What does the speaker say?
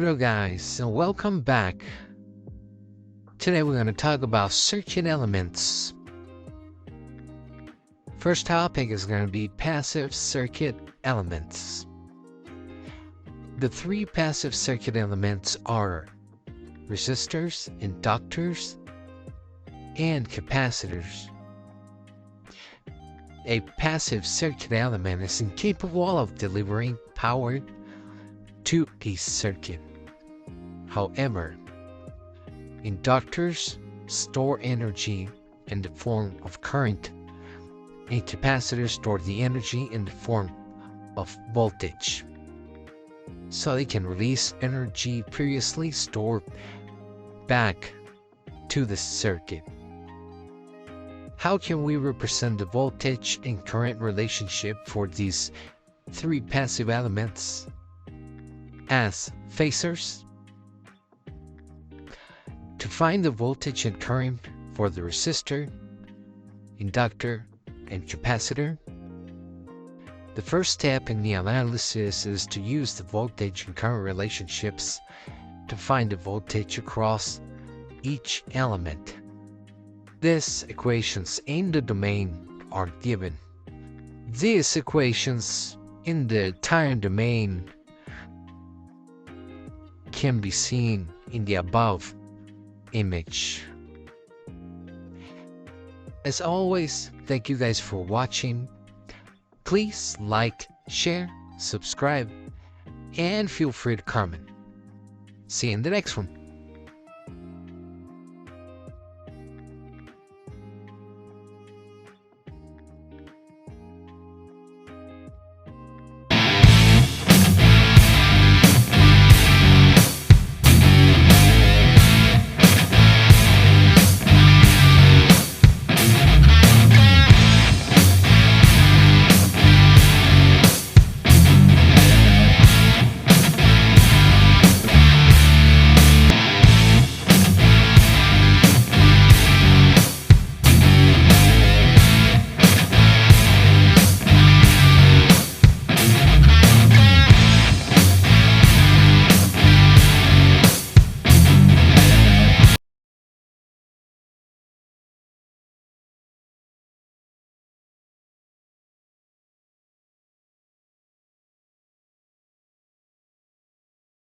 Hello guys, and welcome back. Today we're going to talk about circuit elements. First topic is going to be passive circuit elements. The three passive circuit elements are resistors, inductors, and capacitors. A passive circuit element is incapable of delivering power to a circuit. However, inductors store energy in the form of current, and capacitors store the energy in the form of voltage. So they can release energy previously stored back to the circuit. How can we represent the voltage and current relationship for these three passive elements? As phasors. To find the voltage and current for the resistor, inductor, and capacitor, the first step in the analysis is to use the voltage and current relationships to find the voltage across each element. These equations in the domain are given. These equations in the time domain can be seen in the above image. As always, thank you guys for watching. Please like, share, subscribe, and feel free to comment. See you in the next one.